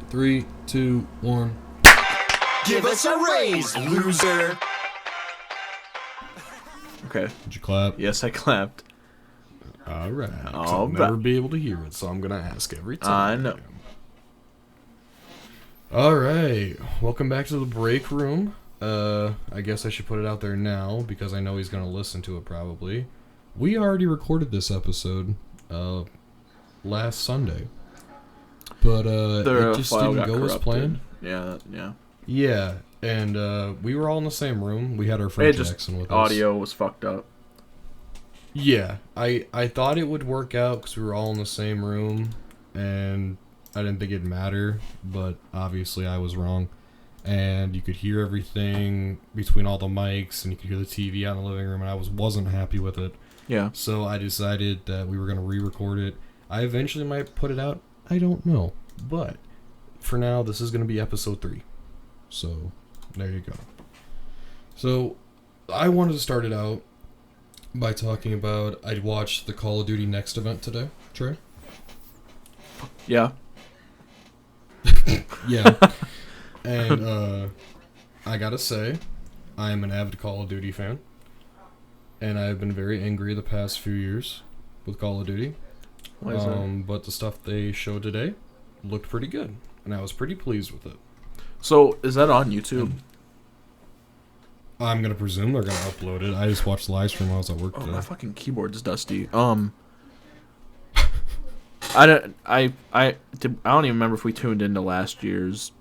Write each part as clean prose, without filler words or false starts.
3, 2, 1. Give us a raise, loser. Okay. Did you clap? Yes, I clapped. Alright. All I'll never be able to hear it, so I'm going to ask every time. I know. Alright. Welcome back to the break room. I guess I should put it out there now, because I know he's going to listen to it probably. We already recorded this episode last Sunday. But it just didn't go as planned. Yeah. Yeah, and we were all in the same room. We had our friend Jackson with us. Audio was fucked up. Yeah, I thought it would work out because we were all in the same room, and I didn't think it'd matter, but obviously I was wrong. And you could hear everything between all the mics, and you could hear the TV out in the living room, and I wasn't happy with it. Yeah. So I decided that we were going to re-record it. I eventually might put it out. I don't know. But for now, this is going to be episode 3. So there you go. So I wanted to start it out by talking about I watched the Call of Duty Next event today. Trey? Yeah. Yeah. And I gotta say, I am an avid Call of Duty fan. And I've been very angry the past few years with Call of Duty. Why is that? But the stuff they showed today looked pretty good. And I was pretty pleased with it. So, is that on YouTube? I'm gonna presume they're gonna upload it. I just watched the live stream while I was at work Oh, today. my fucking keyboard's dusty. I don't even remember if we tuned into last year's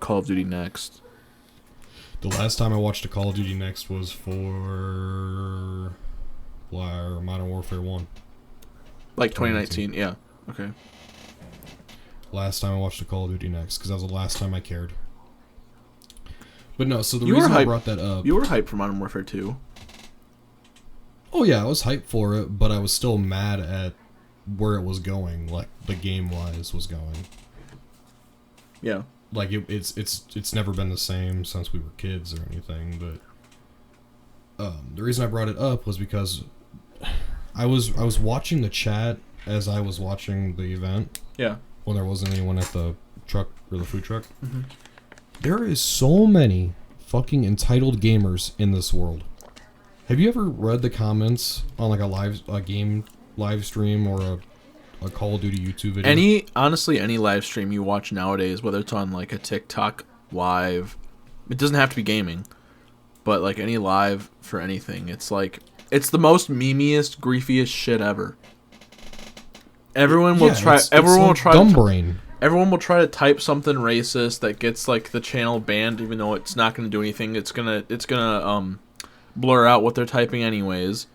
Call of Duty Next. The last time I watched a Call of Duty Next was for Modern Warfare 1. Like 2019, yeah. Okay. Last time I watched a Call of Duty Next, because that was the last time I cared. But no, so the You were reason I hyped- brought that up... You were hyped for Modern Warfare 2. Oh yeah, I was hyped for it, but I was still mad at where it was going, like the game-wise was going. Yeah. Like it's never been the same since we were kids or anything, but the reason I brought it up was because I was watching the chat as I was watching the event. Yeah. When there wasn't anyone at the truck or the food truck. Mm-hmm. There is so many fucking entitled gamers in this world. Have you ever read the comments on like a game live stream or a Call of Duty YouTube video? Honestly, any live stream you watch nowadays, whether it's on like a TikTok live, it doesn't have to be gaming, but like any live for anything, it's like it's the most memeiest, griefiest shit ever. Everyone will try. Everyone will try. Dumb brain. Everyone will try to type something racist that gets like the channel banned, even though it's not going to do anything. It's gonna blur out what they're typing anyways.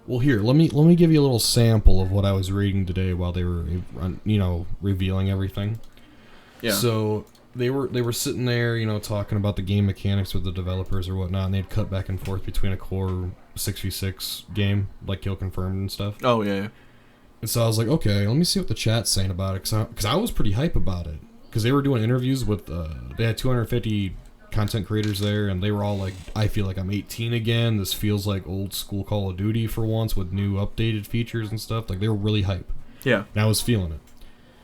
Well, here, let me give you a little sample of what I was reading today while they were, revealing everything. Yeah. So they were sitting there, talking about the game mechanics with the developers or whatnot, and they'd cut back and forth between a core 6v6 game, like Kill Confirmed and stuff. Oh yeah. And so I was like, okay, let me see what the chat's saying about it, because I was pretty hype about it, because they were doing interviews with, they had 250 content creators there, and they were all like, I feel like I'm 18 again, this feels like old school Call of Duty for once, with new updated features and stuff. Like, they were really hype. Yeah. And I was feeling it.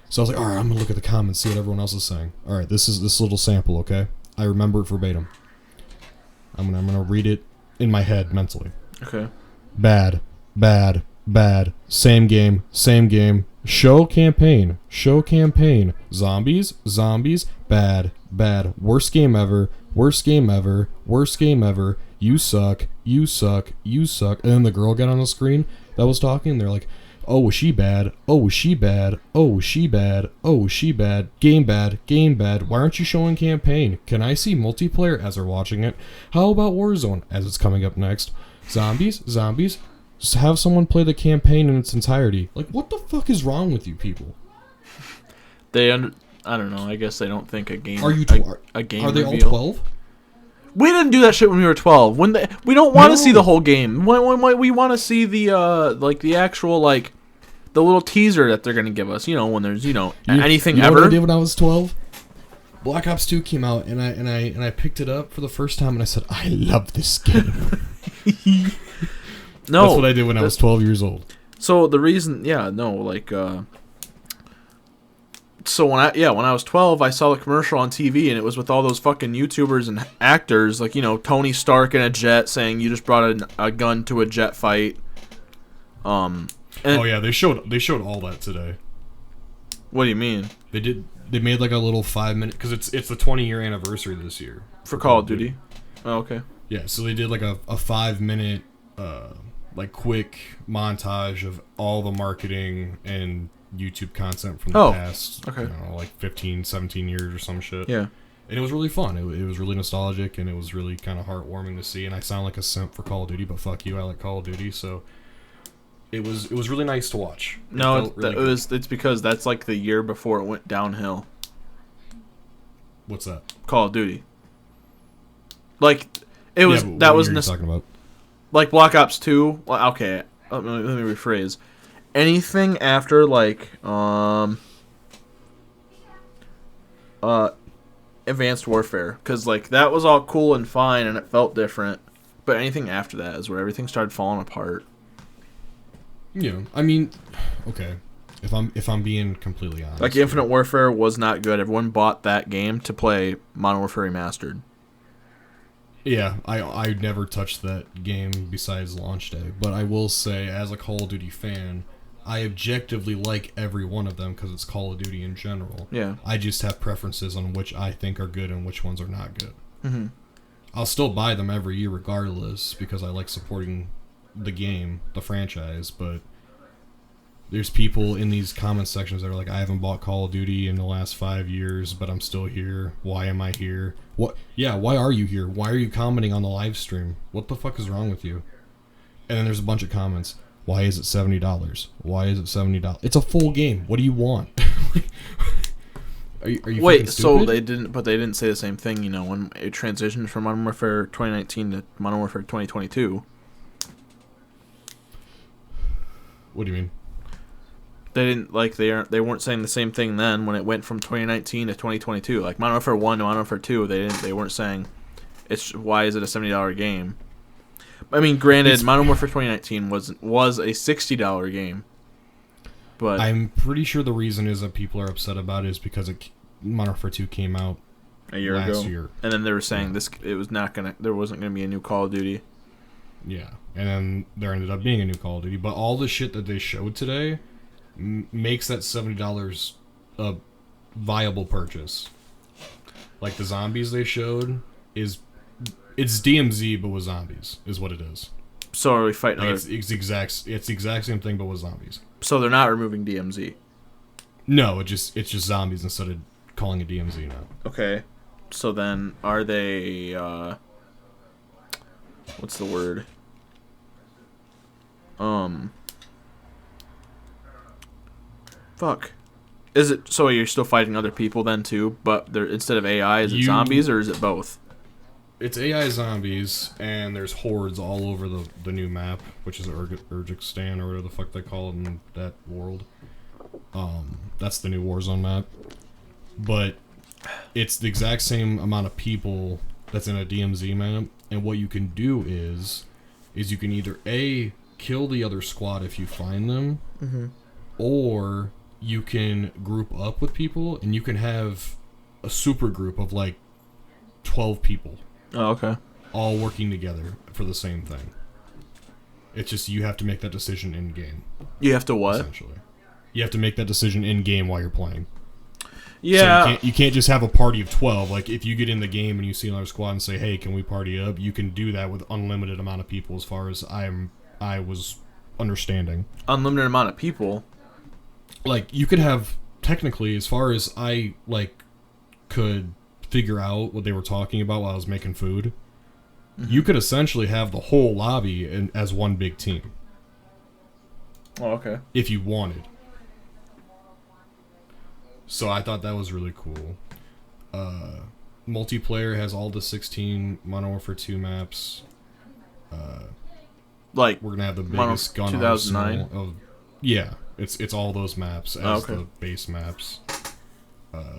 So I was like, alright, I'm gonna look at the comments, see what everyone else is saying. Alright, this is this little sample, okay? I remember it verbatim. I'm gonna read it in my head mentally. Okay. Bad. Same game. Show campaign. Zombies. Bad. Worst game ever. You suck. And then the girl got on the screen that was talking, and they're like, oh, was she bad? Game bad. Why aren't you showing campaign? Can I see multiplayer as they're watching it? How about Warzone as it's coming up next? Zombies. Just have someone play the campaign in its entirety. Like, what the fuck is wrong with you people? I don't know. I guess they don't think a game. Are you a game? Are they reveal. all 12? We didn't do that shit when we were 12. We don't want to see the whole game. When we want to see the actual the little teaser that they're gonna give us. When there's anything you know ever. What I did when I was 12? Black Ops 2 came out, and I picked it up for the first time, and I said, I love this game. No, that's what I did when I was 12 years old. So the reason, So when I was 12, I saw the commercial on TV, and it was with all those fucking YouTubers and actors, like, you know, Tony Stark in a jet saying you just brought a gun to a jet fight. And oh yeah, they showed all that today. What do you mean? They made like a little 5-minute, because it's the 20-year anniversary this year For Call of Duty. Oh, okay. Yeah, so they did like a 5-minute like quick montage of all the marketing and YouTube content from the past, okay. You know, like 15, 17 years or some shit. Yeah. And it was really fun. It was really nostalgic, and it was really kind of heartwarming to see. And I sound like a simp for Call of Duty, but fuck you, I like Call of Duty. So it was really nice to watch. It's because that's like the year before it went downhill. What's that? Call of Duty. Like it was that was talking about. Like Black Ops 2. Well, okay, let me rephrase. Anything after like Advanced Warfare, because like that was all cool and fine and it felt different, but anything after that is where everything started falling apart. Yeah, I mean, okay, if I'm being completely honest, like Infinite Warfare was not good. Everyone bought that game to play Modern Warfare Remastered. Yeah, I never touched that game besides launch day, but I will say, as a Call of Duty fan, I objectively like every one of them because it's Call of Duty in general. Yeah. I just have preferences on which I think are good and which ones are not good. Mm-hmm. I'll still buy them every year regardless because I like supporting the game, the franchise, but there's people in these comment sections that are like, I haven't bought Call of Duty in the last 5 years, but I'm still here. Why am I here? What? Yeah, why are you here? Why are you commenting on the live stream? What the fuck is wrong with you? And then there's a bunch of comments. Why is it $70? Why is it $70? It's a full game. What do you want? Are you Wait, so they didn't say the same thing, you know, when it transitioned from Modern Warfare 2019 to Modern Warfare 2022. What do you mean? They didn't they weren't saying the same thing then when it went from 2019 to 2022. Like Modern Warfare 1 to Modern Warfare 2, they weren't saying why is it a $70 game? I mean, granted, Modern Warfare 2019 was a $60 game. But I'm pretty sure the reason is that people are upset about it is because Modern Warfare 2 came out a year last ago. year. And then they were saying there wasn't gonna be a new Call of Duty. Yeah, and then there ended up being a new Call of Duty. But all the shit that they showed today makes that $70 a viable purchase. Like the zombies they showed it's DMZ but with zombies is what it is. So are we fighting? Like it's the exact same thing but with zombies. So they're not removing DMZ. No, it's just zombies instead of calling it DMZ now. Okay, so then are they? What's the word? Fuck. Is it so you're still fighting other people then too, but instead of AI, is it zombies or is it both? It's AI zombies, and there's hordes all over the new map, which is Urgikistan or whatever the fuck they call it in that world. That's the new Warzone map. But it's the exact same amount of people that's in a DMZ map, and what you can do is you can either A, kill the other squad if you find them, or you can group up with people, and you can have a super group of like 12 people. Oh, okay. All working together for the same thing. It's just you have to make that decision in game. You have to what? Essentially, you have to make that decision in game while you're playing. Yeah. So you can't just have a party of 12. Like if you get in the game and you see another squad and say, "Hey, can we party up?" You can do that with unlimited amount of people. As far as I was understanding. Unlimited amount of people. Like you could have technically, as far as I could figure out what they were talking about while I was making food, you could essentially have the whole lobby as one big team. Oh, okay. If you wanted. So I thought that was really cool. Multiplayer has all the 16 Modern Warfare 2 maps. Like we're gonna have the biggest gun 2009. arsenal. Yeah, it's all those maps as the base maps.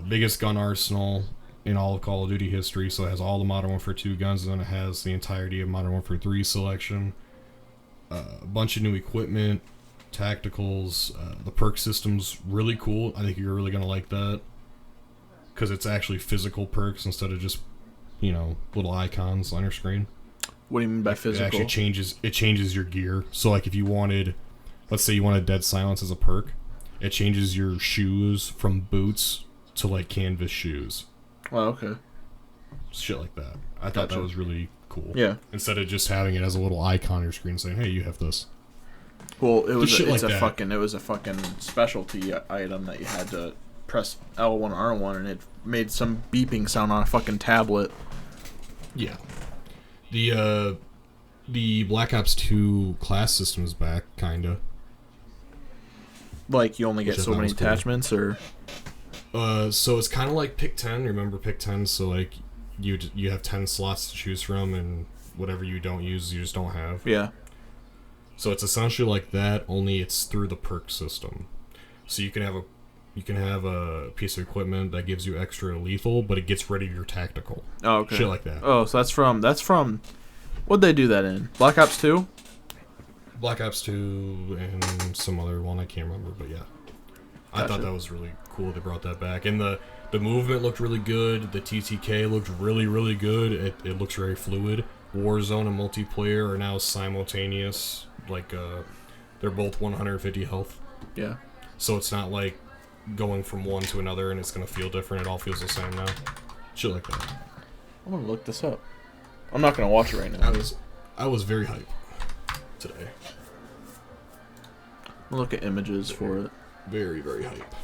Biggest gun arsenal in all of Call of Duty history, so it has all the Modern Warfare 2 guns, and then it has the entirety of Modern Warfare 3 selection. A bunch of new equipment. tacticals. The perk system's really cool. I think you're really gonna like that because it's actually physical perks instead of just little icons on your screen. What do you mean by physical? It actually changes your gear. So like if you wanted, let's say you wanted Dead Silence as a perk, it changes your shoes from boots to like canvas shoes. Oh, okay. Shit like that. I thought that was really cool. Yeah. Instead of just having it as a little icon on your screen saying, "Hey, you have this." Well, it was It was a fucking specialty item that you had to press L1 R1 and it made some beeping sound on a fucking tablet. Yeah. The Black Ops 2 class system is back, kinda. Like you only get so many attachments, or so it's kind of like Pick 10. Remember Pick 10? So like you have 10 slots to choose from, and whatever you don't use, you just don't have. Yeah. So it's essentially like that, only it's through the perk system. So you can have a piece of equipment that gives you extra lethal, but it gets rid of your tactical. Oh, okay. Shit like that. Oh, so that's from. What'd they do that in? Black Ops 2? Black Ops 2 and some other one I can't remember, but yeah. Gotcha. I thought that was really cool they brought that back. And the movement looked really good. The TTK looked really, really good. It looks very fluid. Warzone and multiplayer are now simultaneous. Like, they're both 150 health. Yeah. So it's not like going from one to another and it's going to feel different. It all feels the same now. Shit like that. I'm going to look this up. I'm not going to watch it right now. I was very hyped today. I'll look at images for it. Very, very hype.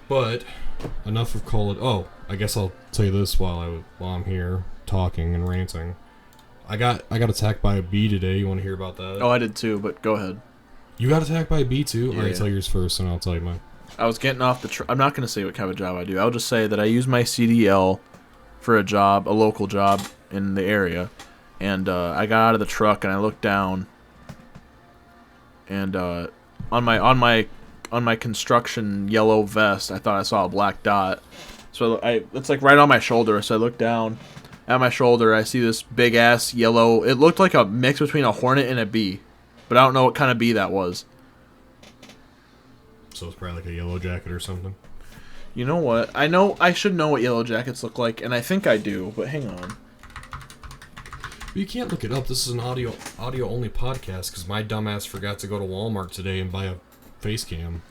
But enough of Call of. Oh, I guess I'll tell you this while I'm here talking and ranting. I got attacked by a bee today. You want to hear about that? Oh, I did too, but go ahead. You got attacked by a bee too? Yeah, Alright, tell yours first, and I'll tell you mine. I was getting off the. I'm not going to say what kind of job I do. I'll just say that I use my CDL for a local job in the area, and I got out of the truck and I looked down, and on my construction yellow vest, I thought I saw a black dot. So it's like right on my shoulder. So I look down at my shoulder. I see this big ass yellow. It looked like a mix between a hornet and a bee, but I don't know what kind of bee that was. So it's probably like a yellow jacket or something. You know what? I should know what yellow jackets look like, and I think I do. But hang on. You can't look it up. This is an audio only podcast because my dumbass forgot to go to Walmart today and buy a face cam.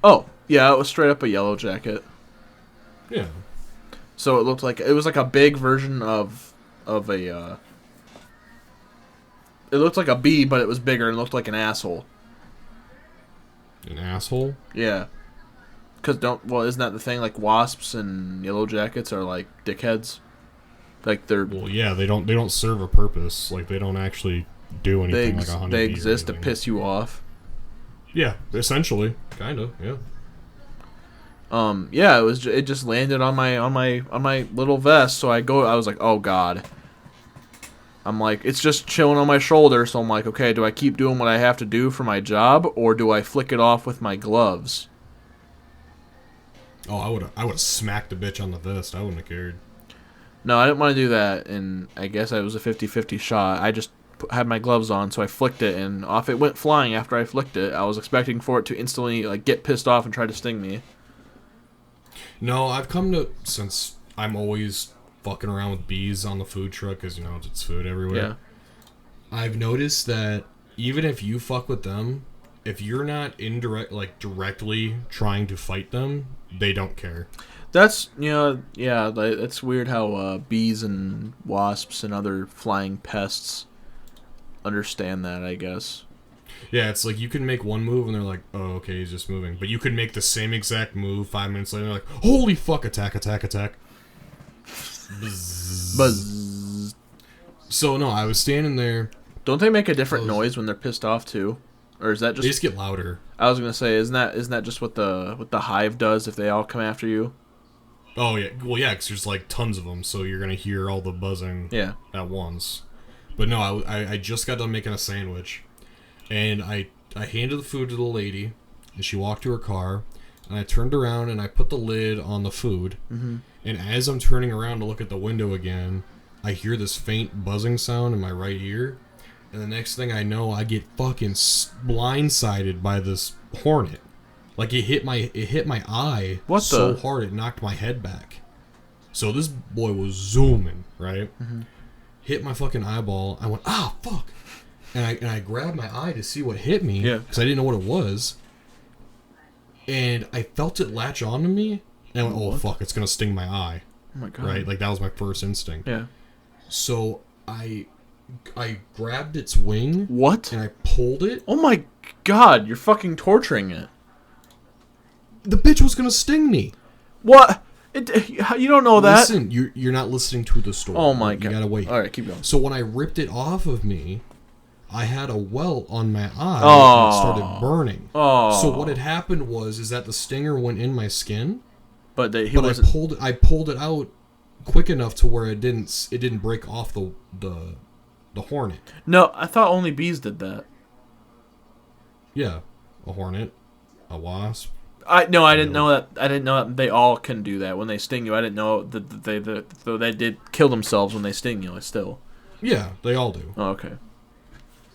Oh yeah, it was straight up a yellow jacket. Yeah. So it was like a big version of a. It looked like a bee, but it was bigger and looked like an asshole. An asshole? Yeah. Isn't that the thing? Like wasps and yellow jackets are like dickheads. Like they're. Well, yeah, they don't serve a purpose. Like they don't actually do anything like a honeybee. They exist to piss you off. Yeah, essentially, kind of, yeah. Yeah, it just landed on my little vest. So I was like, oh god. I'm like, it's just chilling on my shoulder. So I'm like, okay, do I keep doing what I have to do for my job, or do I flick it off with my gloves? Oh, I would have smacked the bitch on the vest. I wouldn't have cared. No, I didn't want to do that, and I guess it was a 50-50 shot. I just had my gloves on, so I flicked it, and off it went flying after I flicked it. I was expecting for it to instantly like get pissed off and try to sting me. No, I've come to, since I'm always fucking around with bees on the food truck, because, it's food everywhere. Yeah. I've noticed that even if you fuck with them, if you're not directly trying to fight them, they don't care. That's, it's weird how bees and wasps and other flying pests understand that, I guess. Yeah, it's like you can make one move and they're like, oh, okay, he's just moving. But you could make the same exact move 5 minutes later and they're like, holy fuck, attack. Buzz. So, no, I was standing there. Don't they make a different noise when they're pissed off, too? Or is that just... They just get louder. I was going to say, isn't that just what the hive does if they all come after you? Oh, yeah. Well, yeah, because there's, like, tons of them, so you're going to hear all the buzzing at once. But no, I just got done making a sandwich. And I handed the food to the lady, and she walked to her car, and I turned around and I put the lid on the food. Mm-hmm. And as I'm turning around to look at the window again, I hear this faint buzzing sound in my right ear. And the next thing I know, I get fucking blindsided by this hornet. Like it hit my eye so hard it knocked my head back. So this boy was zooming, right? Mm-hmm. Hit my fucking eyeball. I went, fuck. And I grabbed my eye to see what hit me because I didn't know what it was. And I felt it latch onto me. And I went, oh fuck, it's gonna sting my eye. Oh my god. Right? Like that was my first instinct. Yeah. So I grabbed its wing. What? And I pulled it. Oh my god, you're fucking torturing it. The bitch was gonna sting me. What? You don't know that. Listen, you're not listening to the story. Oh my god. You gotta wait. All right, keep going. So when I ripped it off of me, I had a welt on my eye and it started burning. Oh. So what had happened was that the stinger went in my skin, but I pulled it out quick enough to where it didn't break off the hornet. No, I thought only bees did that. Yeah, a hornet, a wasp. I didn't know that. I didn't know that they all can do that when they sting you. I didn't know that they did kill themselves when they sting you. Still. Yeah, they all do. Oh, okay.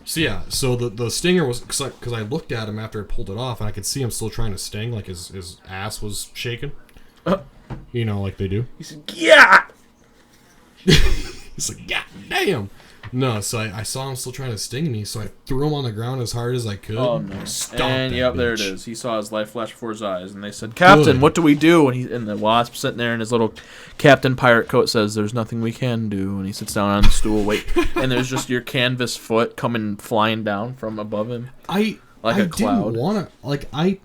So the stinger was because I looked at him after I pulled it off and I could see him still trying to sting, like his ass was shaking. You know, like they do. He said, "Yeah." He's like, "God damn." No, so I saw him still trying to sting me, so I threw him on the ground as hard as I could. Oh no! And yep, there it is. He saw his life flash before his eyes, and they said, "Captain, what do we do?" And the wasp sitting there in his little captain pirate coat says, "There's nothing we can do." And he sits down on the stool, and there's just your canvas foot coming flying down from above him. I didn't want to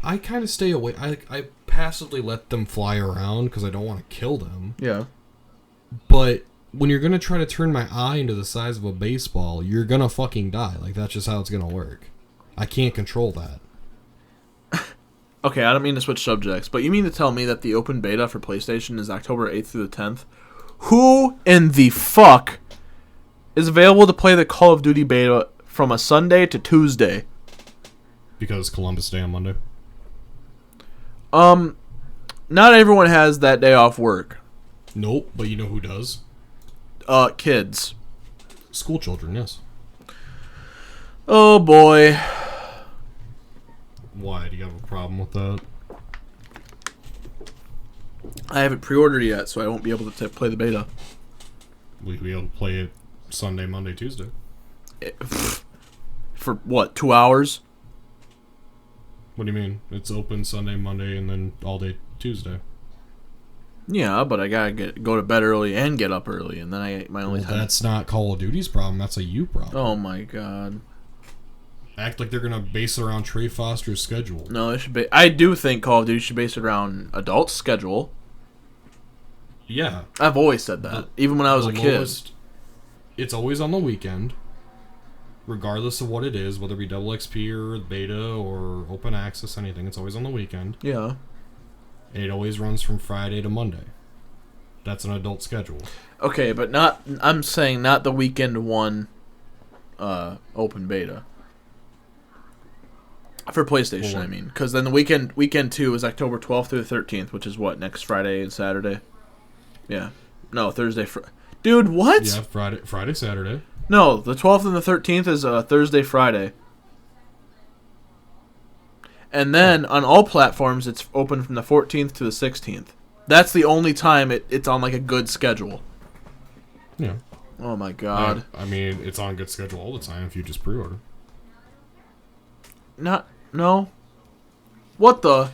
I kind of stay away. I passively let them fly around because I don't want to kill them. Yeah, but when you're gonna try to turn my eye into the size of a baseball, you're gonna fucking die. Like that's just how it's gonna work. I can't control that. Okay, I don't mean to switch subjects, but you mean to tell me that the open beta for PlayStation is October 8th through the 10th? Who in the fuck is available to play the Call of Duty beta from a Sunday to Tuesday? Because Columbus Day on Monday. Not everyone has that day off work. Nope, but you know who does? Kids. School children, yes. Oh boy. Why? Do you have a problem with that? I haven't pre-ordered yet, so I won't be able to play the beta. We'll be able to play it Sunday, Monday, Tuesday. For what, 2 hours? What do you mean? It's open Sunday, Monday, and then all day Tuesday. Yeah, but I gotta go to bed early and get up early, and then my only time. That's not Call of Duty's problem. That's a you problem. Oh my god! Act like they're gonna base it around Trey Foster's schedule. No, it should be. I do think Call of Duty should base it around adult schedule. Yeah, I've always said that, even when I was a kid. It's always on the weekend, regardless of what it is, whether it be double XP or beta or open access, anything. It's always on the weekend. Yeah. And it always runs from Friday to Monday. That's an adult schedule. Okay, but not. I'm saying not the weekend one. Open beta. For PlayStation, I mean, because then the weekend 2 is October 12th through the 13th, which is what, next Friday and Saturday. Yeah. No, Thursday. Dude, what? Yeah, Friday, Saturday. No, the 12th and the 13th is Thursday, Friday. And then on all platforms, it's open from the 14th to the 16th. That's the only time it's on like a good schedule. Yeah. Oh my god. I mean, it's on good schedule all the time if you just pre-order. No. What the?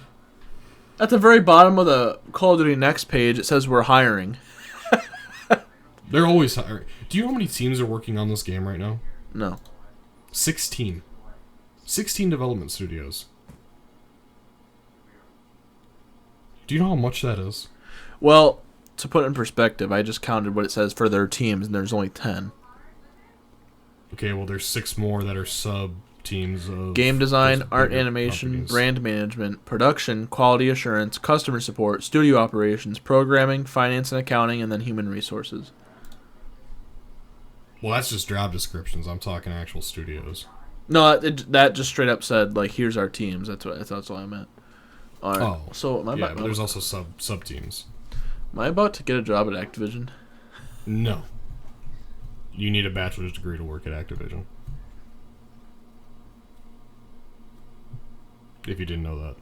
At the very bottom of the Call of Duty Next page, it says we're hiring. They're always hiring. Do you know how many teams are working on this game right now? No. 16. 16 development studios. Do you know how much that is? Well, to put it in perspective, I just counted what it says for their teams, and there's only 10. Okay, well, there's 6 more that are sub-teams of... Game design, art animation, companies. Brand management, production, quality assurance, customer support, studio operations, programming, finance and accounting, and then human resources. Well, that's just job descriptions. I'm talking actual studios. No, that just straight up said, like, here's our teams. That's all I meant. All right. Oh, so but there's also sub teams. Am I about to get a job at Activision? No. You need a bachelor's degree to work at Activision. If you didn't know that.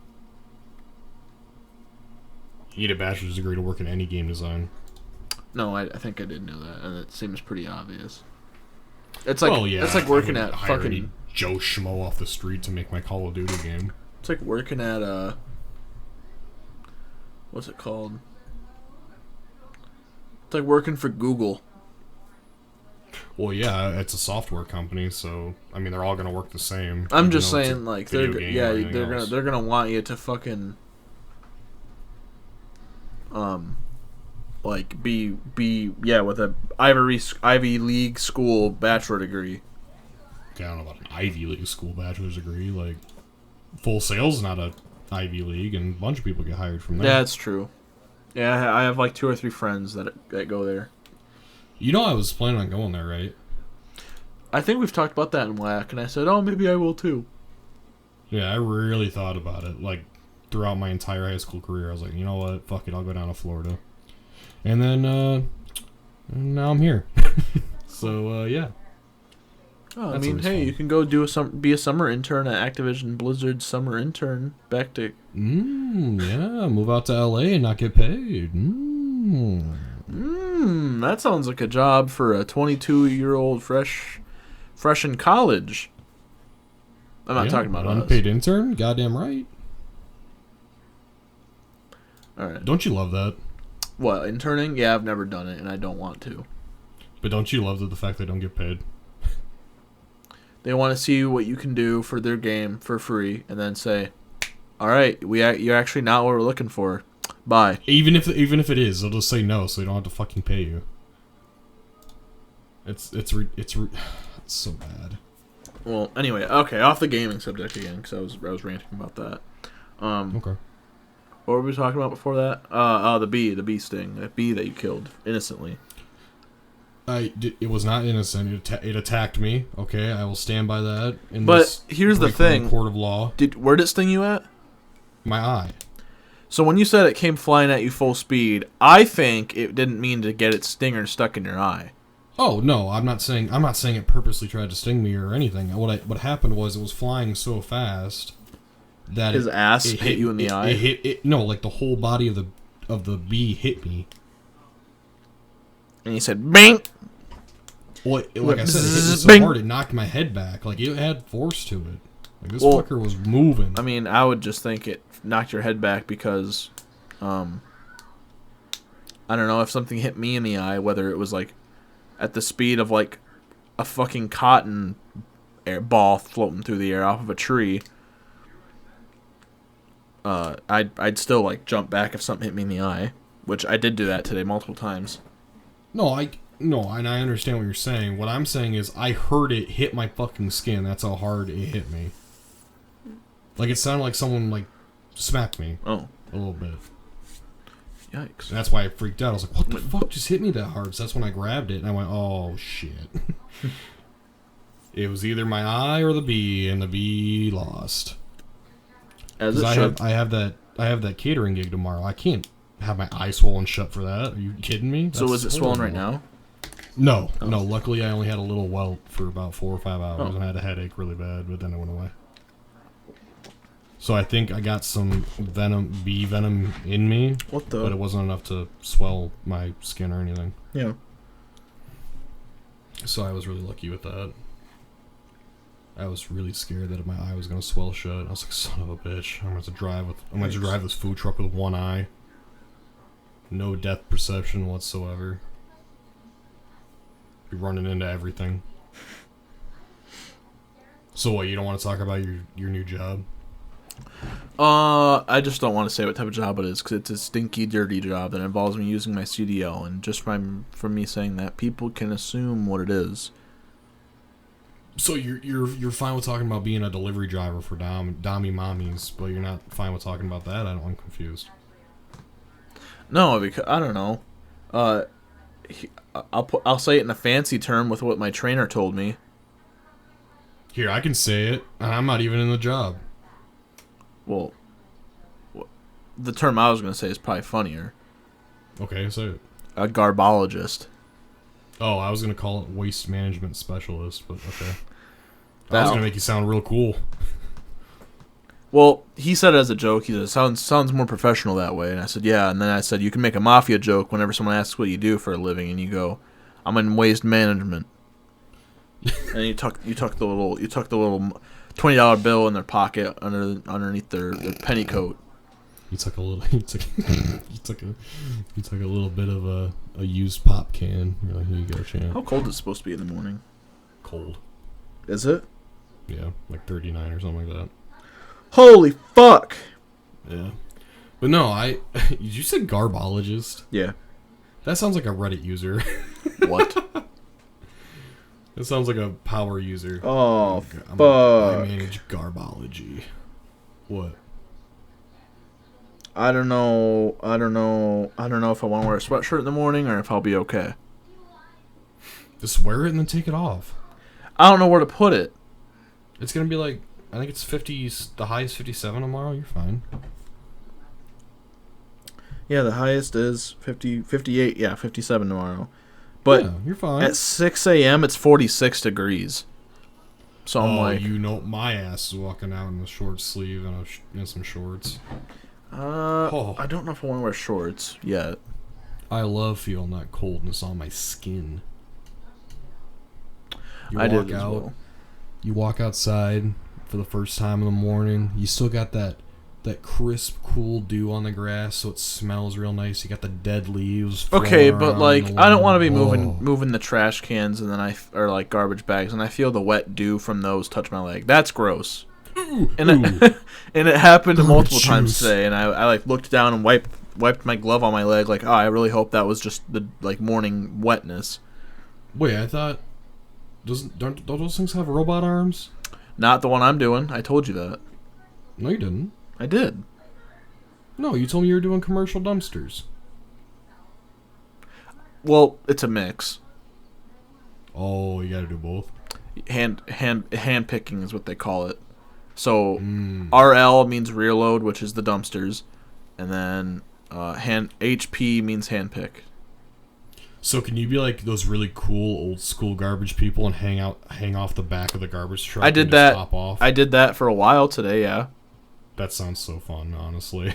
You need a bachelor's degree to work in any game design. No, I think I did know that, and it seems pretty obvious. It's like Well, yeah, it's like working at hire any fucking Joe Schmo off the street to make my Call of Duty game. It's like working at what's it called? It's like working for Google. Well, yeah, it's a software company, so I mean they're all gonna work the same. I'm even just though it's a saying, like video game or anything else. they're gonna want you to fucking like be with a Ivy League school bachelor degree. I don't know about an Ivy League school bachelor's degree. Like, Full Sail's not a Ivy League, and a bunch of people get hired from there. Yeah, it's true. Yeah, I have like 2 or 3 friends that go there. You know, I was planning on going there, right? I think we've talked about that in WAC, and I said, oh, maybe I will too. Yeah, I really thought about it. Like, throughout my entire high school career, I was like, you know what? Fuck it, I'll go down to Florida. And then, now I'm here. So, yeah. Oh, I That's mean, always hey, fun. you can go be a summer intern at Activision Blizzard summer intern back to... Yeah, move out to LA and not get paid. That sounds like a job for a 22-year-old fresh in college. I'm not talking about an us. unpaid intern? Goddamn right. All right. Don't you love that? What, interning? Yeah, I've never done it, and I don't want to. But don't you love the fact they don't get paid? They want to see what you can do for their game for free, and then say, all right, you're actually not what we're looking for. Bye. Even if it is, they'll just say no, so they don't have to fucking pay you. It's so bad. Well, anyway, okay, off the gaming subject again, because I was ranting about that. Okay. What were we talking about before that? The bee sting, that bee that you killed innocently. It was not innocent. It attacked me. Okay, I will stand by that. But here's the thing: court of law. Where did it sting you at? My eye. So when you said it came flying at you full speed, I think it didn't mean to get its stinger stuck in your eye. Oh no, I'm not saying it purposely tried to sting me or anything. What happened was it was flying so fast that his ass hit you in the eye. Like the whole body of the bee hit me. And he said, "Bing." Well, like I said, it hit me so hard it knocked my head back. Like it had force to it. Like this fucker was moving. I mean, I would just think it knocked your head back because, I don't know, if something hit me in the eye, whether it was like at the speed of like a fucking cotton ball floating through the air off of a tree, I'd still like jump back if something hit me in the eye, which I did do that today multiple times. No, and I understand what you're saying. What I'm saying is I heard it hit my fucking skin. That's how hard it hit me. Like, it sounded like someone, like, smacked me. Oh. A little bit. Yikes. And that's why I freaked out. I was like, what the fuck just hit me that hard? So that's when I grabbed it, and I went, oh, shit. It was either my eye or the bee, and the bee lost. As it should. I have that catering gig tomorrow. I can't have my eye swollen shut for that. Are you kidding me? So is it swollen right now? No. No, luckily I only had a little welt for about 4 or 5 hours, and I had a headache really bad, but then it went away. So I think I got some bee venom in me, What the? but it wasn't enough to swell my skin or anything. Yeah. So I was really lucky with that. I was really scared that my eye was gonna swell shut. I was like, son of a bitch! I'm going to drive this food truck with one eye. No depth perception whatsoever. Be running into everything. So what? You don't want to talk about your new job? I just don't want to say what type of job it is because it's a stinky, dirty job that involves me using my CDL, and just from me saying that, people can assume what it is. So you're fine with talking about being a delivery driver for Dommy Mommies, but you're not fine with talking about that? I'm confused. No, because I don't know. I'll say it in a fancy term with what my trainer told me. Here, I can say it, and I'm not even in the job. Well, the term I was going to say is probably funnier. Okay, say it. A garbologist. Oh, I was gonna call it waste management specialist, but okay. That I was gonna make you sound real cool. Well, he said it as a joke. He said, sounds more professional that way. And I said, yeah. And then I said, you can make a mafia joke whenever someone asks what you do for a living, and you go, I'm in waste management. And you tuck the little $20 bill in their pocket underneath their penny coat. You took a little. You took a little bit of a used pop can. You're like, here you go, champ. How cold is it supposed to be in the morning? Cold. Is it? Yeah, like 39 or something like that. Holy fuck! Yeah, but no, you said garbologist. Yeah. That sounds like a Reddit user. What? It sounds like a power user. Oh, fuck. I manage garbology. What? I don't know if I want to wear a sweatshirt in the morning or if I'll be okay. Just wear it and then take it off. I don't know where to put it. It's gonna be like, I think it's 50. The high is 57 tomorrow. You're fine. Yeah, the highest is 50, 58. Yeah, 57 tomorrow. But yeah, you're fine. at 6 a.m., it's 46 degrees. So I'm like... you know, my ass is walking out in a short sleeve and some shorts. I don't know if I want to wear shorts yet. I love feeling that coldness on my skin. You I walk did as out, well. You walk outside for the first time in the morning. You still got that crisp, cool dew on the grass, so it smells real nice. You got the dead leaves. Okay, but like I don't want to be wind. moving the trash cans and then or like garbage bags, and I feel the wet dew from those touch my leg. That's gross. And it, and it happened multiple times today, and I like looked down and wiped my glove on my leg, like, oh, I really hope that was just the like morning wetness. Wait, I thought don't those things have robot arms? Not the one I'm doing. I told you that. No, you didn't. I did. No, you told me you were doing commercial dumpsters. Well, it's a mix. Oh, you got to do both. Hand picking is what they call it. So RL means rear load, which is the dumpsters, and then HP means hand pick. So can you be like those really cool old school garbage people and hang off the back of the garbage truck? I did and that. Just hop off? I did that for a while today. Yeah. That sounds so fun, honestly.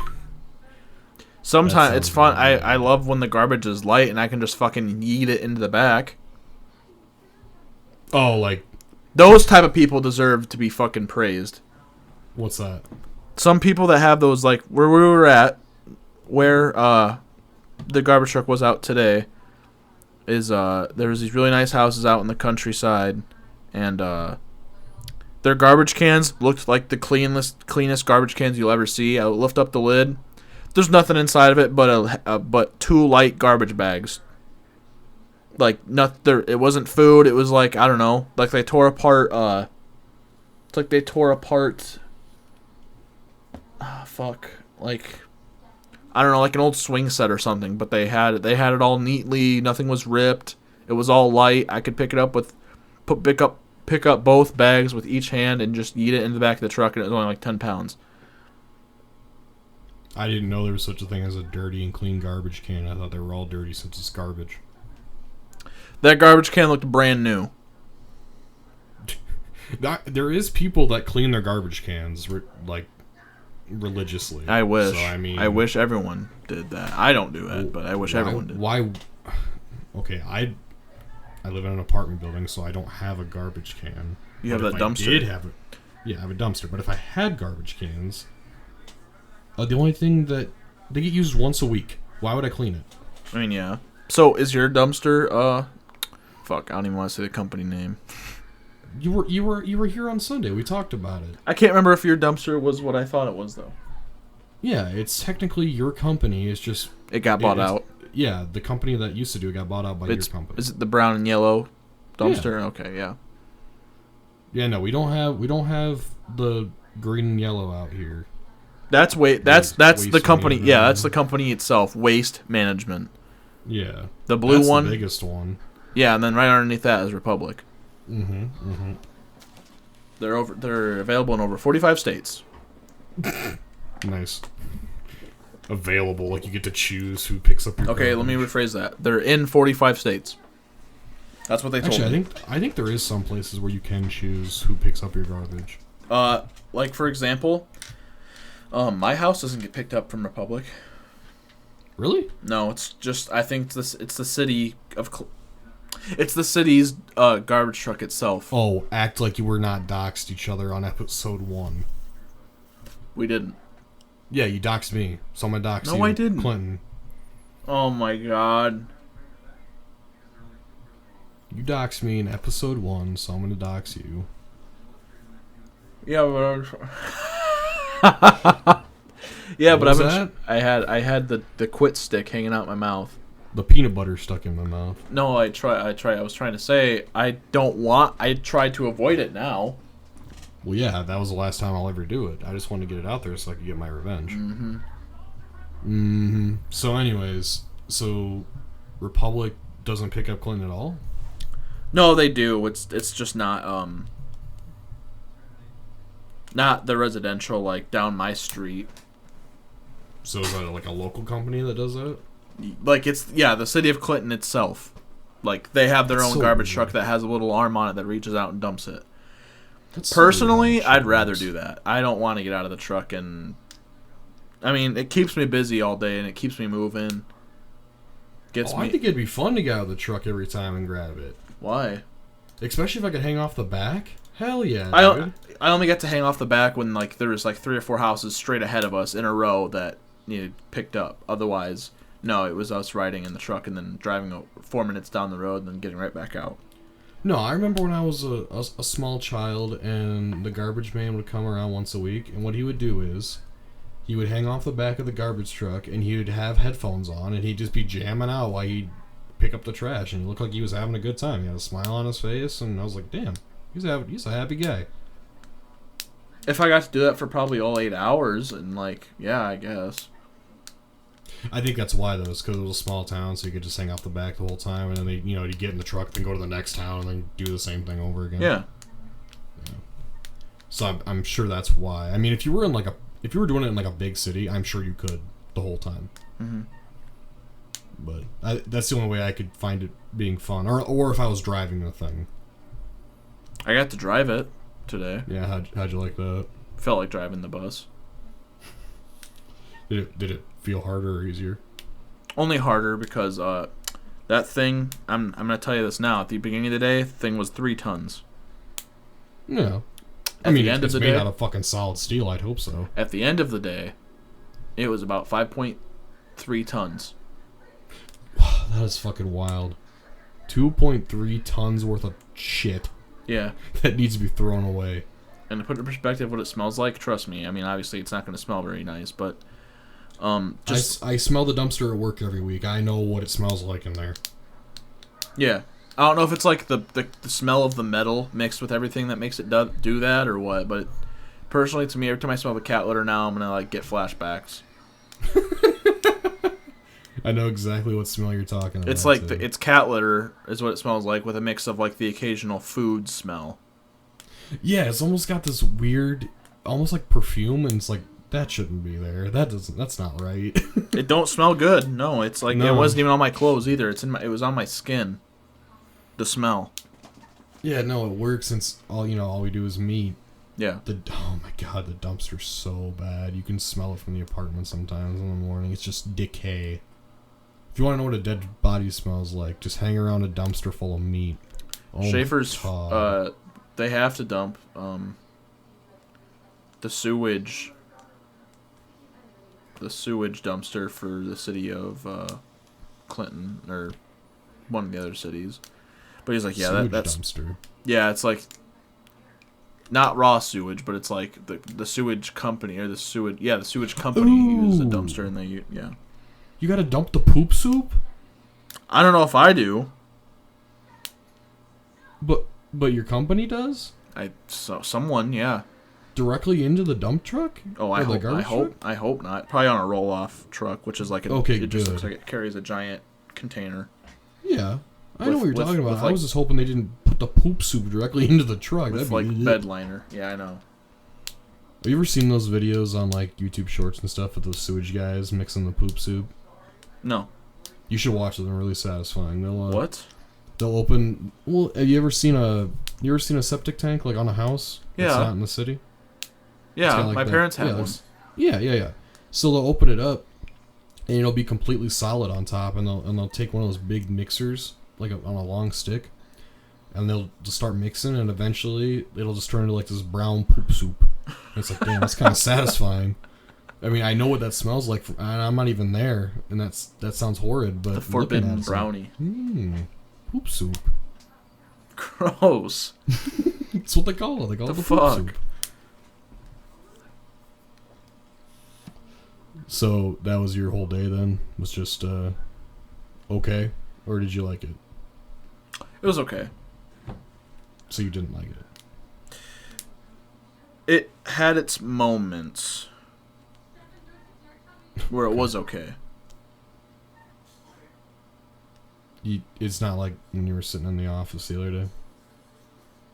Sometimes it's fun. I love when the garbage is light and I can just fucking yeet it into the back. Oh, like those type of people deserve to be fucking praised. What's that? Some people that have those, like where we were at, where the garbage truck was out today, is there was these really nice houses out in the countryside, and their garbage cans looked like the cleanest garbage cans you'll ever see. I lift up the lid. There's nothing inside of it but 2 light garbage bags. Like it wasn't food. It was like, I don't know, like they tore apart. It's like they tore apart. Like I don't know, like an old swing set or something. But they had it all neatly. Nothing was ripped. It was all light. I could pick it up pick up both bags with each hand and just eat it in the back of the truck, and it was only like 10 pounds. I didn't know there was such a thing as a dirty and clean garbage can. I thought they were all dirty since it's garbage. That garbage can looked brand new. There is people that clean their garbage cans like religiously. I wish. So, I mean, I wish everyone did that. I don't do it, but I wish everyone did. Why? Okay, I live in an apartment building, so I don't have a garbage can. You have that dumpster? I have a dumpster. But if I had garbage cans, the only thing that they get used once a week. Why would I clean it? I mean, yeah. So is your dumpster? Fuck, I don't even want to say the company name. You were here on Sunday. We talked about it. I can't remember if your dumpster was what I thought it was, though. Yeah, it's technically your company. It's just it got bought out. Yeah, the company that used to do it got bought out by your company. Is it the brown and yellow dumpster? Yeah. Okay, yeah. Yeah, no, we don't have the green and yellow out here. That's the company. Yeah, that's the company itself. Waste Management. Yeah. The blue that's one. The biggest one. Yeah, and then right underneath that is Republic. Mm-hmm. They're available in over 45 states. Nice. Available, like you get to choose who picks up your Okay, garbage. let me rephrase that. They're in 45 states. That's what they told Actually, me. I think there is some places where you can choose who picks up your garbage. Like for example, my house doesn't get picked up from Republic. Really? No, it's just I think it's the city of it's the city's garbage truck itself. Oh, act like you were not doxed each other on episode 1. We didn't. Yeah, you doxed me, so I'm gonna dox you. No, I didn't. Clinton. Oh my god. You doxed me in episode 1, so I'm gonna dox you. Yeah, but yeah, but I had the quit stick hanging out my mouth. The peanut butter stuck in my mouth. No, I was trying to say I tried to avoid it now. Well, yeah, that was the last time I'll ever do it. I just wanted to get it out there so I could get my revenge. So anyways, Republic doesn't pick up Clinton at all? No, they do. It's just not the residential like down my street. So is that like a local company that does that? Like it's the city of Clinton itself. Like they have their own garbage weird. truck that has a little arm on it that reaches out and dumps it. That's Personally, so weird. I'd rather do that. I don't want to get out of the truck and I mean, it keeps me busy all day and it keeps me moving. I think it'd be fun to get out of the truck every time and grab it. Why? Especially if I could hang off the back. Hell yeah, dude. I only get to hang off the back when like there's like 3 or 4 houses straight ahead of us in a row that needed picked up. Otherwise, no, it was us riding in the truck and then driving 4 minutes down the road and then getting right back out. No, I remember when I was a small child and the garbage man would come around once a week, and what he would do is he would hang off the back of the garbage truck and he would have headphones on and he'd just be jamming out while he'd pick up the trash, and he looked like he was having a good time. He had a smile on his face, and I was like, damn, he's a happy guy. If I got to do that for probably all 8 hours, and like, yeah, I guess. I think that's why though, is because it was a small town, so you could just hang off the back the whole time, and then you get in the truck, then go to the next town, and then do the same thing over again. Yeah. So I'm sure that's why. I mean, if you were doing it in like a big city, I'm sure you could the whole time. Mm-hmm. But that's the only way I could find it being fun, or if I was driving the thing. I got to drive it today. Yeah, how'd you like that? Felt like driving the bus. Did it feel harder or easier? Only harder because that thing. I'm gonna tell you this now. At the beginning of the day, the thing was 3 tons. Yeah. At the end of the made day, out of fucking solid steel. I'd hope so. At the end of the day, it was about 5.3 tons. That is fucking wild. 2.3 tons worth of shit. Yeah. That needs to be thrown away. And to put in perspective what it smells like, trust me. I mean, obviously it's not going to smell very nice, but I smell the dumpster at work every week. I know what it smells like in there. Yeah. I don't know if it's like the smell of the metal mixed with everything that makes it do that or what, but personally to me, every time I smell the cat litter now, I'm going to like get flashbacks. I know exactly what smell you're talking about. It's like it's cat litter is what it smells like with a mix of like the occasional food smell. Yeah, it's almost got this weird, almost like perfume, and it's like that shouldn't be there. That's not right. It don't smell good. No, it's like No. It wasn't even on my clothes either. It was on my skin. The smell. Yeah, no, it works since all we do is meat. Yeah. Oh my god, the dumpster's so bad. You can smell it from the apartment sometimes in the morning. It's just decay. If you want to know what a dead body smells like, just hang around a dumpster full of meat. Oh Schaefer's, they have to dump the sewage dumpster for the city of Clinton or one of the other cities. But he's like, yeah, that's dumpster. Yeah, it's like not raw sewage, but it's like the sewage company or the sewage company uses a dumpster and they You gotta dump the poop soup? I don't know if I do. But your company does? Someone, yeah. Directly into the dump truck? Oh, I hope not. Probably on a roll-off truck, which is like it just looks like it carries a giant container. Yeah. I know what you're talking about. Like, I was just hoping they didn't put the poop soup directly into the truck. With That'd be bed liner. Yeah, I know. Have you ever seen those videos on like YouTube Shorts and stuff with those sewage guys mixing the poop soup? No. You should watch them. They're really satisfying. What? They'll open. Well, have you ever seen a septic tank like on a house? Yeah. That's not in the city. Yeah, kinda like my that. parents have Yeah, one. it's- Yeah. So they'll open it up, and it'll be completely solid on top, and they'll take one of those big mixers like on a long stick, and they'll just start mixing, and eventually it'll just turn into like this brown poop soup. And it's like, damn, that's kind of satisfying. I mean, I know what that smells like, and I'm not even there, and that sounds horrid. But The forbidden looking at it's brownie. like, poop soup. Gross. That's what they call it. They call it the poop fuck? soup. So that was your whole day then? Was just okay, or did you like it? It was okay. So you didn't like it? It had its moments where it was okay. It's not like when you were sitting in the office the other day.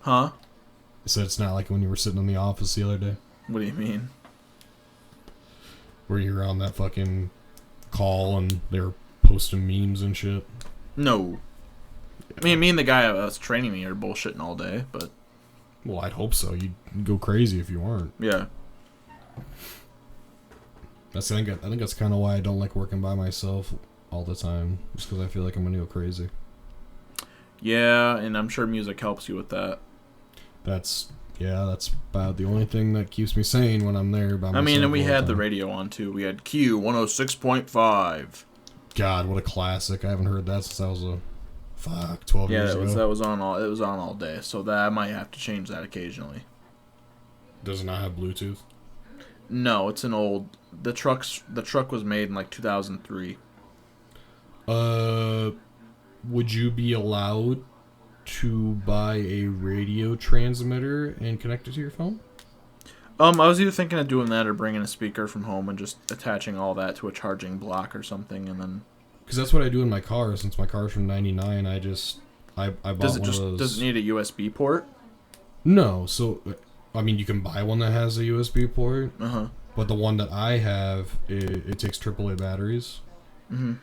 Huh? So it's not like when you were sitting in the office the other day, What do you mean? where you were on that fucking call and they were posting memes and shit. No. I mean, me and the guy that was training me are bullshitting all day, but Well, I'd hope so. You'd go crazy if you weren't. yeah. I think that's kind of why I don't like working by myself all the time, just because I feel like I'm gonna go crazy. Yeah, and I'm sure music helps you with that. That's about the only thing that keeps me sane when I'm there by myself. I mean, and we all had the time. radio on too. We had Q 106.5. God, what a classic! I haven't heard that since I was 12 Yeah, years ago. that was on all day. So that I might have to change that occasionally. Does it not have Bluetooth? No, it's an old. The truck was made in like 2003. Would you be allowed to buy a radio transmitter and connect it to your phone? I was either thinking of doing that or bringing a speaker from home and just attaching all that to a charging block or something, and then. Because that's what I do in my car. Since my car's from '99, I bought Does it one of those. does it need a USB port? No, so I mean you can buy one that has a USB port, but the one that I have it takes AAA batteries. Mm-hmm.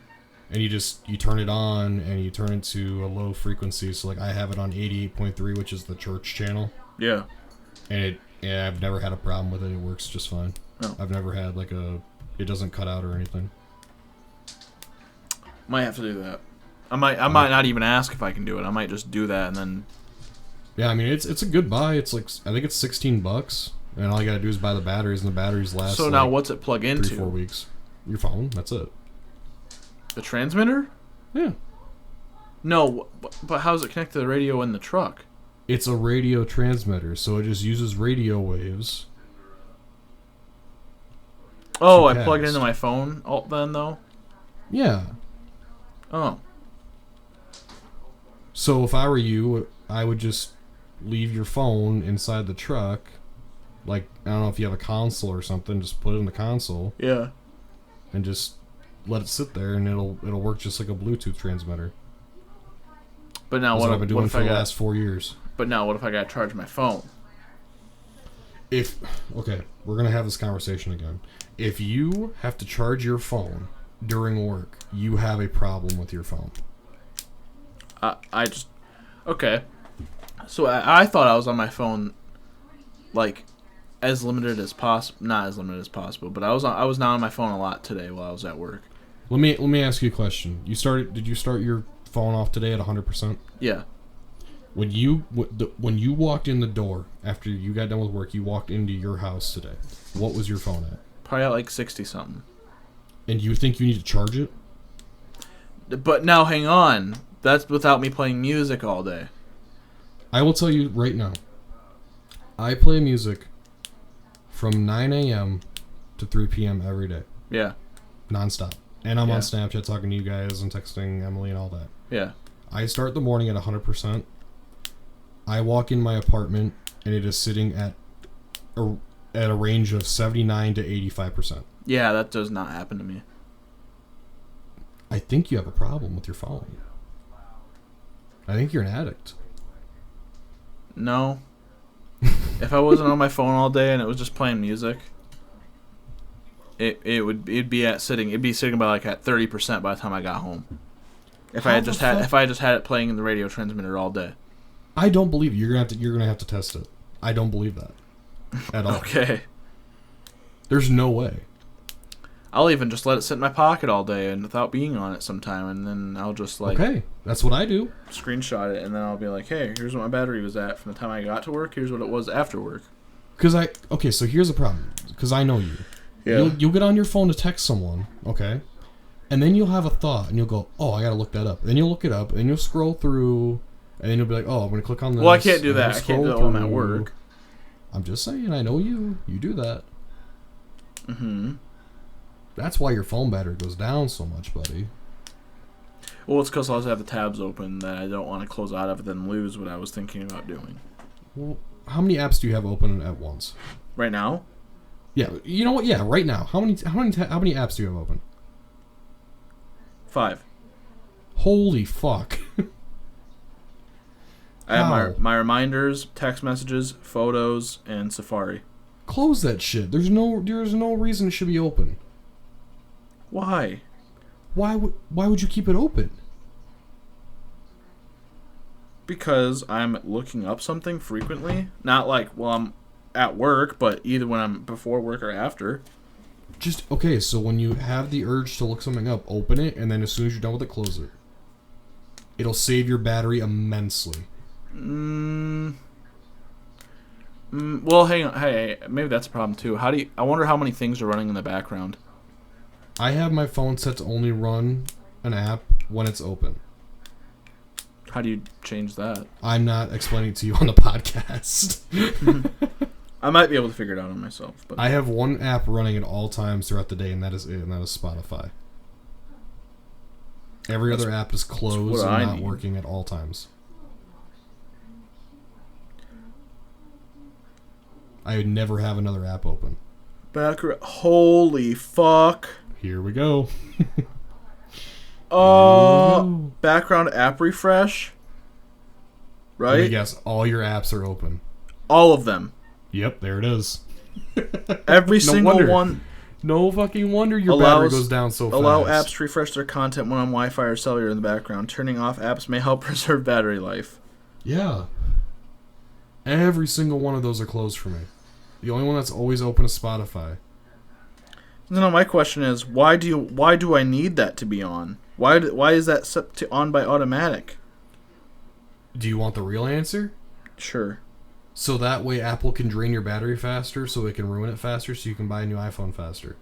And you turn it on and you turn it to a low frequency. So like I have it on 88.3, which is the church channel. Yeah. And I've never had a problem with it. It works just fine. Oh. I've never had it doesn't cut out or anything. Might have to do that. I might not even ask if I can do it. I might just do that and then. Yeah, I mean it's a good buy. It's like I think it's $16, and all you gotta do is buy the batteries, and the batteries last. So now, what's it plug into? 3-4 weeks. Your phone. That's it. The transmitter? Yeah. No, but how does it connect to the radio in the truck? It's a radio transmitter, so it just uses radio waves. Oh, I Cast. plugged it into my phone then, though? Yeah. Oh. So if I were you, I would just leave your phone inside the truck. Like, I don't know if you have a console or something, just put it in the console Yeah. and just let it sit there, and it'll work just like a Bluetooth transmitter. But now That's what what I've been doing if for I the got? last 4 years. But now what if I got to charge my phone? Okay, we're gonna have this conversation again. If you have to charge your phone during work, you have a problem with your phone. Okay. So I thought I was on my phone, like, as limited as possible. Not as limited as possible, but I was not on my phone a lot today while I was at work. Let me ask you a question. Did you start your phone off today at 100%? Yeah. When you walked in the door after you got done with work, you walked into your house today. What was your phone at? Probably at like 60 something. And you think you need to charge it? But now hang on. That's without me playing music all day. I will tell you right now. I play music from 9 a.m. to 3 p.m. every day. Yeah. Nonstop. And I'm Yeah. on Snapchat talking to you guys and texting Emily and all that. Yeah. I start the morning at 100%. I walk in my apartment and it is sitting at a range of 79 to 85%. Yeah, that does not happen to me. I think you have a problem with your phone. I think you're an addict. No. If I wasn't on my phone all day and it was just playing music, it'd be sitting by like at 30% by the time I got home. If I had just had it playing in the radio transmitter all day. I don't believe it. You're gonna have to test it. I don't believe that at all. Okay. There's no way. I'll even just let it sit in my pocket all day and without being on it sometime, and then I'll just Okay, that's what I do. Screenshot it, and then I'll be like, hey, here's what my battery was at from the time I got to work. Here's what it was after work. So here's the problem. Because I know you. Yeah. You'll get on your phone to text someone, okay? And then you'll have a thought, and you'll go, oh, I gotta look that up. Then you'll look it up, and you'll scroll through, and then you'll be like, oh, I'm gonna click on this. Well, I can't do that. I can't do that when I'm at work. I'm just saying, I know you. You do that. Mm-hmm. That's why your phone battery goes down so much, buddy. Well, it's because I also have the tabs open that I don't want to close out of and then lose what I was thinking about doing. Well, how many apps do you have open at once? Right now? Yeah, you know what? Yeah, right now. How many apps do you have open? 5. Holy fuck. I have my reminders, text messages, photos, and Safari. Close that shit. There's no reason it should be open. Why? Why would you keep it open? Because I'm looking up something frequently. Not like while I'm at work, but either when I'm before work or after. Okay, so when you have the urge to look something up, open it, and then as soon as you're done with it, close it. It'll save your battery immensely. Well, hang on. Hey, maybe that's a problem too. I wonder how many things are running in the background. I have my phone set to only run an app when it's open. How do you change that? I'm not explaining it to you on the podcast. I might be able to figure it out on myself. But I have one app running at all times throughout the day, and that is it, and that is Spotify. Every other app is closed and not working at all times. I would never have another app open. Holy fuck. Here we go. Background app refresh. Right? Let me guess, all your apps are open. All of them. Yep, there it is. Every single one. No fucking wonder your battery goes down so fast. Allow apps to refresh their content when on Wi-Fi or cellular in the background. Turning off apps may help preserve battery life. Yeah. Every single one of those are closed for me. The only one that's always open is Spotify. No, my question is, why do I need that to be on? Why is that set to on by automatic? Do you want the real answer? Sure. So that way Apple can drain your battery faster, so they can ruin it faster, so you can buy a new iPhone faster.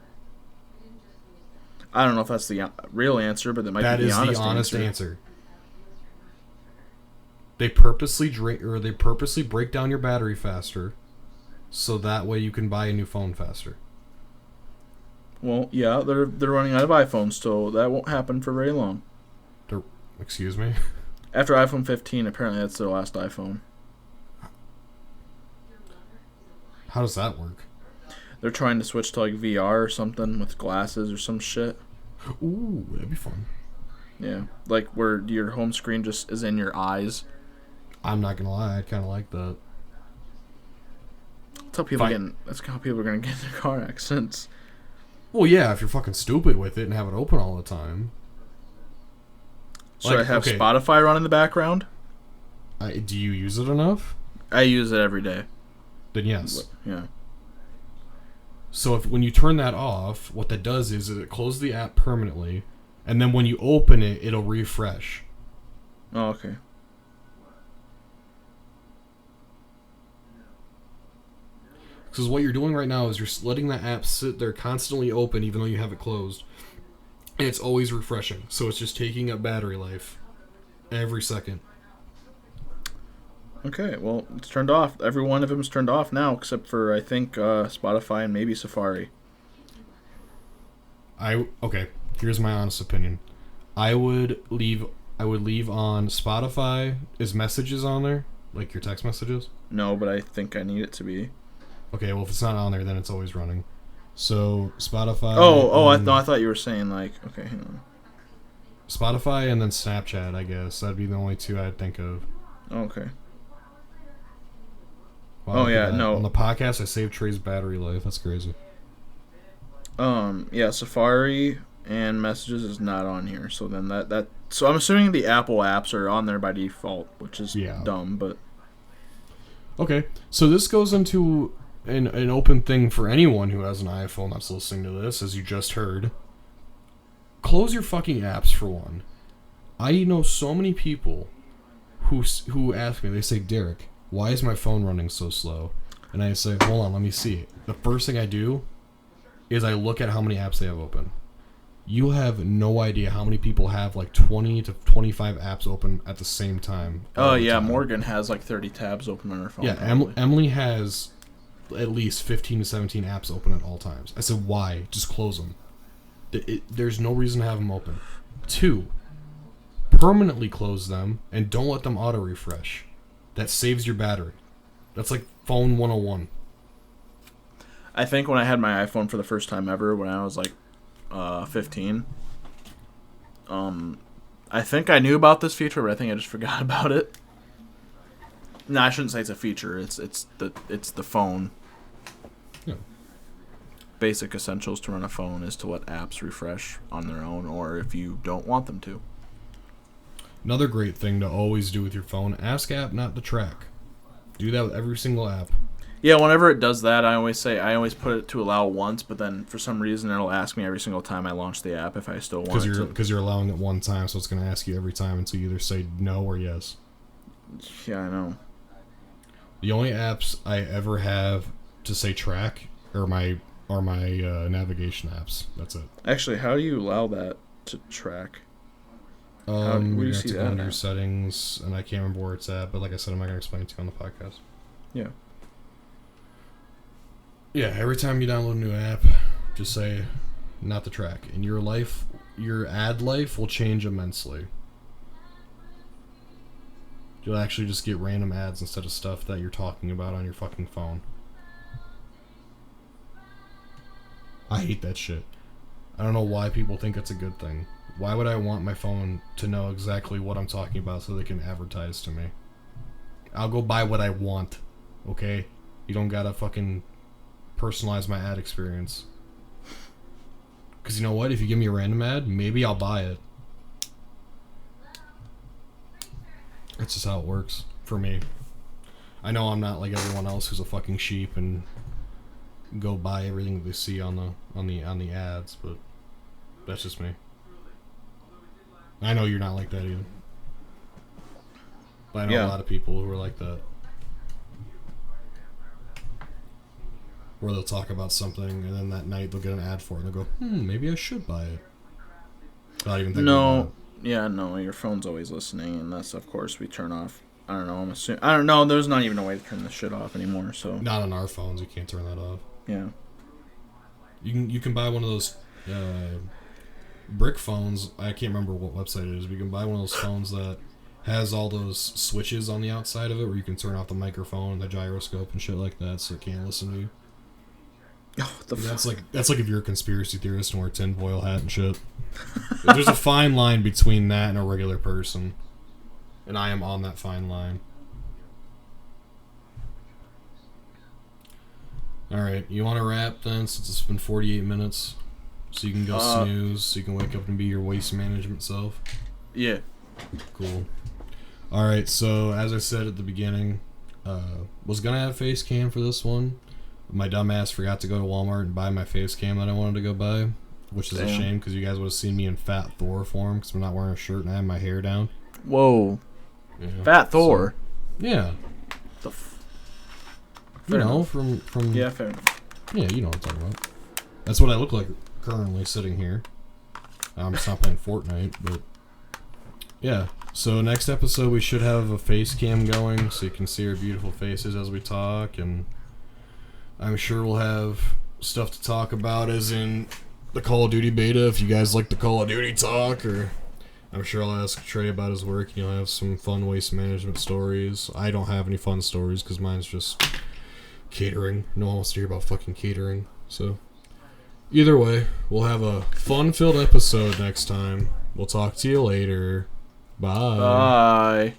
I don't know if that's the real answer, but that might be the honest answer. That is the honest answer. They purposely break down your battery faster, so that way you can buy a new phone faster. Well, yeah, they're running out of iPhones, so that won't happen for very long. Excuse me? After iPhone 15, apparently that's their last iPhone. How does that work? They're trying to switch to like VR or something with glasses or some shit. Ooh, that'd be fun. Yeah, like where your home screen just is in your eyes. I'm not gonna lie, I kind of like that. That's how people are gonna get in their car accidents. Well, yeah, if you're fucking stupid with it and have it open all the time. Should I have Spotify run in the background? Do you use it enough? I use it every day. Then yes. Yeah. So when you turn that off, what that does is it closes the app permanently, and then when you open it, it'll refresh. Oh, okay. Because what you're doing right now is you're letting that app sit there constantly open even though you have it closed. And it's always refreshing. So it's just taking up battery life every second. Okay, well, it's turned off. Every one of them is turned off now, except for, I think, Spotify and maybe Safari. Okay, here's my honest opinion. I would leave on Spotify. Is messages on there? Like your text messages? No, but I think I need it to be. Okay, well, if it's not on there, then it's always running. So, Spotify... I thought you were saying, like... Okay, hang on. Spotify and then Snapchat, I guess. That'd be the only two I'd think of. Okay. Wow, no. On the podcast, I saved Trey's battery life. That's crazy. Yeah, Safari, And Messages is not on here. So then so I'm assuming the Apple apps are on there by default, which is dumb, but... Okay, so this goes into an open thing for anyone who has an iPhone that's listening to this, as you just heard. Close your fucking apps for one. I know so many people who ask me, they say, Derek, why is my phone running so slow? And I say, hold on, let me see. The first thing I do is I look at how many apps they have open. You have no idea how many people have like 20 to 25 apps open at the same time. Oh, yeah, Morgan has like 30 tabs open on her phone. Yeah, Emily has at least 15 to 17 apps open at all times. I said, why? Just close them. There's no reason to have them open. 2, permanently close them and don't let them auto refresh. That saves your battery. That's like phone 101. I think when I had my iPhone for the first time ever, when I was like 15, I think I knew about this feature, but I think I just forgot about it. No, I shouldn't say it's a feature. It's the phone. Yeah. Basic essentials to run a phone is to let apps refresh on their own, or if you don't want them to. Another great thing to always do with your phone, ask app not to track. Do that with every single app. Yeah, whenever it does that, I always put it to allow once, but then for some reason it'll ask me every single time I launch the app if I still want it to. Because you're allowing it one time, so it's going to ask you every time until you either say no or yes. Yeah, I know. The only apps I ever have to say track are my navigation apps. That's it. Actually, how do you allow that to track? You have to go into your settings, and I can't remember where it's at, but like I said, I'm not going to explain it to you on the podcast. Yeah. Yeah, every time you download a new app, just say not to track. And your ad life will change immensely. You'll actually just get random ads instead of stuff that you're talking about on your fucking phone. I hate that shit. I don't know why people think it's a good thing. Why would I want my phone to know exactly what I'm talking about so they can advertise to me? I'll go buy what I want, okay? You don't gotta fucking personalize my ad experience. Because you know what? If you give me a random ad, maybe I'll buy it. That's just how it works for me. I know I'm not like everyone else who's a fucking sheep and go buy everything they see on the ads, but that's just me. I know you're not like that either. But I know a lot of people who are like that. Where they'll talk about something and then that night they'll get an ad for it and they'll go, maybe I should buy it. Not even thinking about it. Yeah, no, your phone's always listening, and that's, of course, we turn off. I don't know, I don't know, there's not even a way to turn this shit off anymore, so. Not on our phones, you can't turn that off. Yeah. You can buy one of those brick phones. I can't remember what website it is, but you can buy one of those phones that has all those switches on the outside of it where you can turn off the microphone and the gyroscope and shit like that so it can't listen to you. Oh, that's like if you're a conspiracy theorist and wear a tinfoil hat and shit. There's a fine line between that and a regular person, and I am on that fine line. All right, you want to wrap then, since it's been 48 minutes, so you can go snooze, so you can wake up and be your waste management self. Yeah. Cool. All right, so as I said at the beginning, was gonna have face cam for this one. My dumbass forgot to go to Walmart and buy my face cam that I wanted to go buy, which is a shame because you guys would have seen me in Fat Thor form because I'm not wearing a shirt and I have my hair down. Whoa. Yeah. Fat Thor? So, yeah. You know, from... Yeah, fair enough. Yeah, you know what I'm talking about. That's what I look like currently sitting here. I'm just not playing Fortnite, but... Yeah. So next episode we should have a face cam going so you can see our beautiful faces as we talk, and... I'm sure we'll have stuff to talk about, as in the Call of Duty beta, if you guys like the Call of Duty talk, or I'm sure I'll ask Trey about his work, and you'll have some fun waste management stories. I don't have any fun stories, because mine's just catering. No one wants to hear about fucking catering, so either way, we'll have a fun-filled episode next time. We'll talk to you later. Bye. Bye.